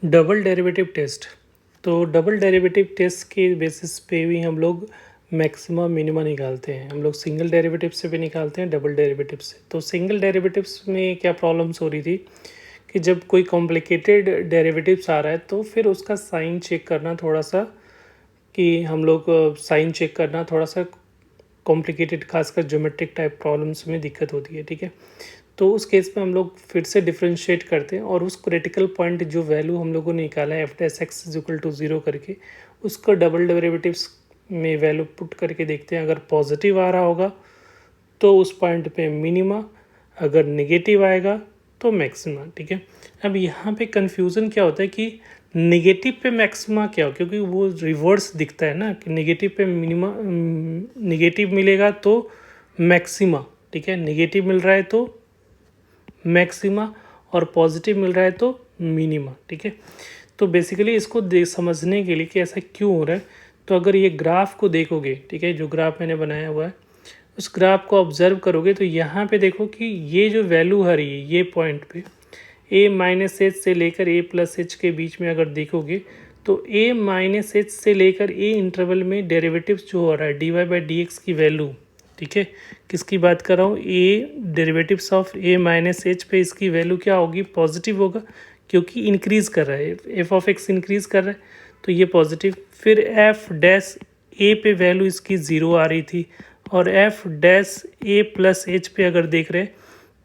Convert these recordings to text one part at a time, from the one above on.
Double derivative test. तो double derivative test के basis पे भी हम लोग मैक्सिमा मिनिमा निकालते हैं। हम लोग सिंगल डेरिवेटिव से भी निकालते हैं, डबल डेरिवेटिव से। तो सिंगल डेरिवेटिव्स में क्या प्रॉब्लम्स हो रही थी कि जब कोई कॉम्प्लिकेटेड डेरिवेटिव्स आ रहा है तो फिर उसका साइन चेक करना थोड़ा सा, कि हम लोग साइन चेक करना थोड़ा सा कॉम्प्लिकेटेड, खासकर ज्योमेट्रिक टाइप प्रॉब्लम्स में दिक्कत होती है। ठीक है, तो उस केस में हम लोग फिर से डिफ्रेंशिएट करते हैं और उस क्रिटिकल पॉइंट जो वैल्यू हम लोगों ने निकाला है F dash X is equal to 0 करके, उसको डबल डेरिवेटिव्स में वैल्यू पुट करके देखते हैं। अगर पॉजिटिव आ रहा होगा तो उस पॉइंट पे मिनिमा, अगर नेगेटिव आएगा तो मैक्सिमा। ठीक है, अब यहाँ पे कन्फ्यूज़न क्या होता है कि नेगेटिव पे मैक्सिमा क्या हो, क्योंकि वो रिवर्स दिखता है ना कि नेगेटिव पे मिनिमा, नेगेटिव मिलेगा तो मैक्सिमा। ठीक है, नेगेटिव मिल रहा है तो मैक्सिमा और पॉजिटिव मिल रहा है तो मिनिमा। ठीक है, तो बेसिकली इसको समझने के लिए कि ऐसा क्यों हो रहा है, तो अगर ये ग्राफ को देखोगे, ठीक है, जो ग्राफ मैंने बनाया हुआ है उस ग्राफ को ऑब्जर्व करोगे तो यहाँ पे देखो कि ये जो वैल्यू आ रही है ये पॉइंट पे a माइनस एच से लेकर a प्लस एच के बीच में अगर देखोगे तो a माइनस एच से लेकर a इंटरवल में डेरिवेटिव्स जो हो रहा है dy बाई डी एक्स की वैल्यू। ठीक है, किसकी बात कर रहा हूँ, a derivatives of a minus H पे इसकी वैल्यू क्या होगी, पॉजिटिव होगा, क्योंकि इंक्रीज़ कर रहा है, एफ ऑफ एक्स इंक्रीज़ कर रहा है तो ये पॉजिटिव। फिर एफ डैश ए पे वैल्यू इसकी ज़ीरो आ रही थी और एफ डैश ए प्लस एच पे अगर देख रहे हैं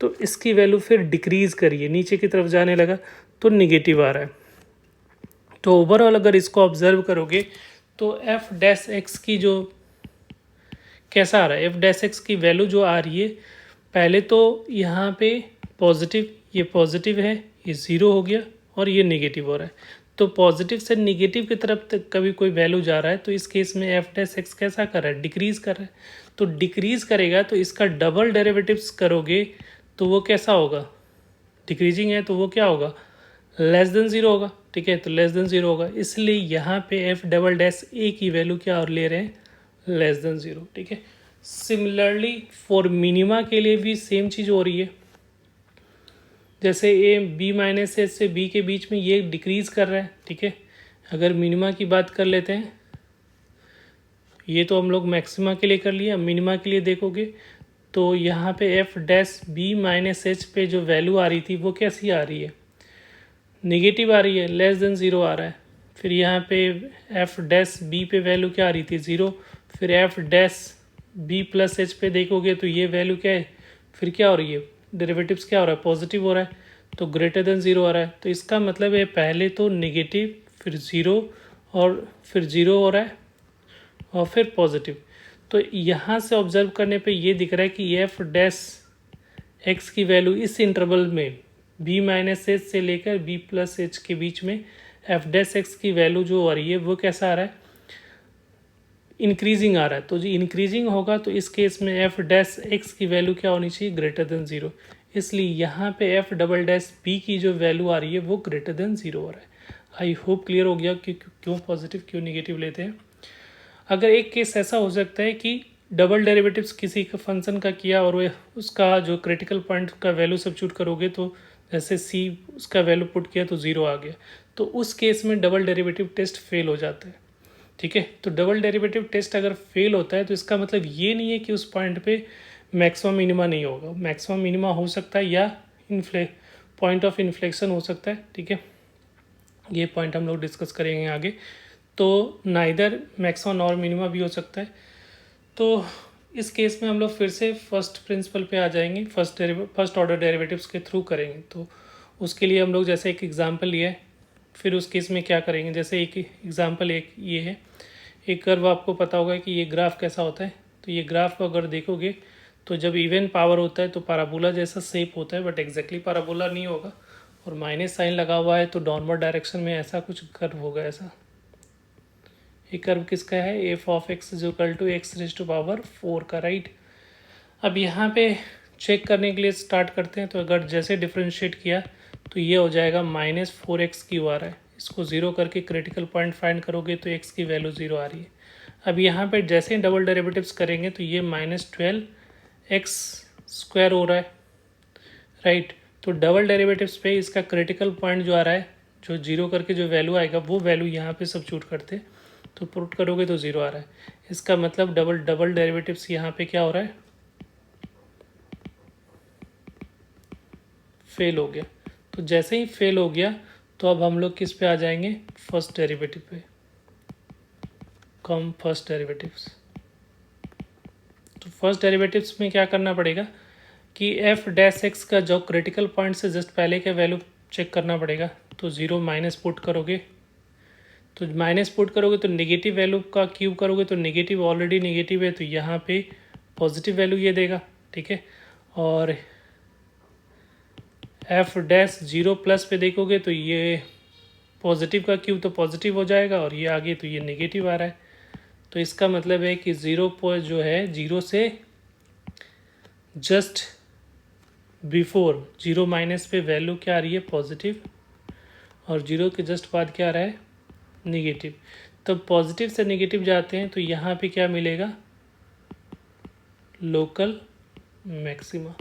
तो इसकी वैल्यू फिर डिक्रीज़ करिए, नीचे की तरफ जाने लगा तो निगेटिव आ रहा है। तो ओवरऑल अगर इसको ऑब्जर्व करोगे तो एफ डैश एक्स की जो कैसा आ रहा है, एफ डैश एक्स की वैल्यू जो आ रही है, पहले तो यहाँ पे पॉजिटिव, ये पॉजिटिव है, ये ज़ीरो हो गया और ये नेगेटिव हो रहा है। तो पॉजिटिव से नेगेटिव की तरफ तक कभी कोई वैल्यू जा रहा है तो इस केस में एफ डैश एक्स कैसा कर रहा है, डिक्रीज़ कर रहा है। तो डिक्रीज़ करेगा तो इसका डबल डेरिवेटिव्स करोगे तो वो कैसा होगा, डिक्रीजिंग है तो वो क्या होगा, लेस देन ज़ीरो होगा। ठीक है, तो लेस देन ज़ीरो होगा, इसलिए यहाँ पे एफ डबल डैश ए की वैल्यू क्या और ले रहे हैं, लेस देन ज़ीरो। ठीक है, सिमिलरली फॉर मिनिमा के लिए भी सेम चीज़ हो रही है। जैसे ए बी माइनस एच से बी के बीच में ये डिक्रीज़ कर रहा है। ठीक है, अगर मिनिमा की बात कर लेते हैं, ये तो हम लोग मैक्सिमा के लिए कर लिया, मिनिमा के लिए देखोगे तो यहाँ पे F dash B minus H पे जो वैल्यू आ रही थी वो कैसी आ रही है, नेगेटिव आ रही है, लेस देन ज़ीरो आ रहा है। फिर यहाँ पे एफ डैश बी पे वैल्यू क्या आ रही थी, ज़ीरो। फिर F dash B plus H पे देखोगे तो ये वैल्यू क्या है, फिर क्या हो रही है, डेरिवेटिव्स क्या हो रहा है, पॉजिटिव हो रहा है, तो ग्रेटर देन ज़ीरो आ रहा है। तो इसका मतलब है पहले तो नेगेटिव, फिर ज़ीरो और फिर ज़ीरो हो रहा है और फिर पॉजिटिव। तो यहाँ से ऑब्जर्व करने पे ये दिख रहा है कि एफ डैश एक्स की वैल्यू इस इंटरवल में बी माइनस एच से लेकर बी प्लस एच के बीच में एफ डैश एक्स की वैल्यू जो आ रही है वो कैसा आ रहा है, इंक्रीजिंग आ रहा है। तो जो इंक्रीजिंग होगा तो इस केस में एफ डैश एक्स की वैल्यू क्या होनी चाहिए, ग्रेटर देन ज़ीरो। इसलिए यहाँ पे एफ डबल डैश बी की जो वैल्यू आ रही है वो ग्रेटर देन ज़ीरो हो रहा है। आई होप क्लियर हो गया कि क्यों पॉजिटिव क्यों निगेटिव लेते हैं। अगर एक केस ऐसा हो सकता है कि डबल डेरिवेटिव्स किसी का फंक्शन का किया और वो उसका जो क्रिटिकल पॉइंट का वैल्यू सब्स्टिट्यूट करोगे तो जैसे सी उसका वैल्यू पुट किया तो ज़ीरो आ गया, तो उस केस में डबल डेरिवेटिव टेस्ट फेल हो जाता है। ठीक है, तो डबल डेरिवेटिव टेस्ट अगर फेल होता है तो इसका मतलब ये नहीं है कि उस पॉइंट पे मैक्सिमम मिनिमा नहीं होगा, मैक्सिमम मिनिमा हो सकता है या पॉइंट ऑफ इन्फ्लेक्शन हो सकता है। ठीक है, ये पॉइंट हम लोग डिस्कस करेंगे आगे। तो नाइदर मैक्सिमम और मिनिमा भी हो सकता है। तो इस केस में हम लोग फिर से फर्स्ट प्रिंसिपल पे आ जाएंगे, फर्स्ट ऑर्डर डेरिवेटिव्स के थ्रू करेंगे। तो उसके लिए हम लोग जैसे एक एग्जांपल लिया है, फिर उस केस में क्या करेंगे, जैसे एक एग्जांपल एक ये है, एक कर्व आपको पता होगा कि ये ग्राफ कैसा होता है। तो ये ग्राफ को अगर देखोगे तो जब इवन पावर होता है तो पैराबोला जैसा शेप होता है, बट एग्जैक्टली पैराबोला नहीं होगा, और माइनस साइन लगा हुआ है तो डाउनवर्ड डायरेक्शन में ऐसा कुछ कर्व होगा। ऐसा ये कर्व किसका है, F of X is equal to X raise to power 4 का, राइट। अब यहाँ पे चेक करने के लिए स्टार्ट करते हैं। तो अगर जैसे डिफ्रेंशिएट किया तो ये हो जाएगा माइनस 4x क्यू आ रहा है, इसको ज़ीरो करके क्रिटिकल पॉइंट फाइंड करोगे तो x की वैल्यू ज़ीरो आ रही है। अब यहाँ पे जैसे ही डबल डेरिवेटिव्स करेंगे तो ये माइनस 12x स्क्वायर हो रहा है, राइट। तो डबल डेरिवेटिव्स पे इसका क्रिटिकल पॉइंट जो आ रहा है, जो जीरो करके जो वैल्यू आएगा वो वैल्यू यहाँ पे सब्स्टिट्यूट करते, तो पुट करोगे तो ज़ीरो आ रहा है। इसका मतलब डबल डेरिवेटिव्स यहाँ पे क्या हो रहा है, फेल हो गया। तो जैसे ही फेल हो गया तो अब हम लोग किस पे आ जाएंगे, फर्स्ट डेरिवेटिव पे, कम फर्स्ट डेरिवेटिव्स। तो फर्स्ट डेरिवेटिव्स में क्या करना पड़ेगा कि एफ डैश एक्स का जो क्रिटिकल पॉइंट से जस्ट पहले का वैल्यू चेक करना पड़ेगा। तो ज़ीरो माइनस पुट करोगे, तो माइनस पुट करोगे तो नेगेटिव वैल्यू का क्यूब करोगे तो नेगेटिव ऑलरेडी नेगेटिव है, तो यहाँ पे पॉजिटिव वैल्यू ये देगा, ठीक है। और एफ डैश जीरो प्लस पे देखोगे तो ये पॉजिटिव का क्यूब तो पॉजिटिव हो जाएगा, और ये आगे तो ये नेगेटिव आ रहा है। तो इसका मतलब है कि ज़ीरो पर जो है, जीरो से जस्ट बिफोर जीरो माइनस पे वैल्यू क्या आ रही है, पॉजिटिव, और जीरो के जस्ट बाद क्या आ रहा है, नेगेटिव। तब पॉजिटिव से नेगेटिव जाते हैं तो यहाँ पे क्या मिलेगा, लोकल मैक्सिमा।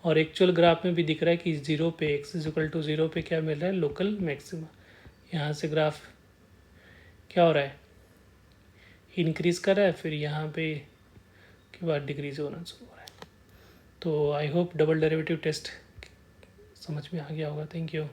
और एक्चुअल ग्राफ में भी दिख रहा है कि ज़ीरो पे X is equal to zero पे क्या मिल रहा है, लोकल मैक्सिमा। यहाँ से ग्राफ क्या हो रहा है, इंक्रीज कर रहा है, फिर यहाँ पे के बाद डिक्रीज होना शुरू हो रहा है। तो I hope double derivative test समझ में आ गया होगा। Thank you.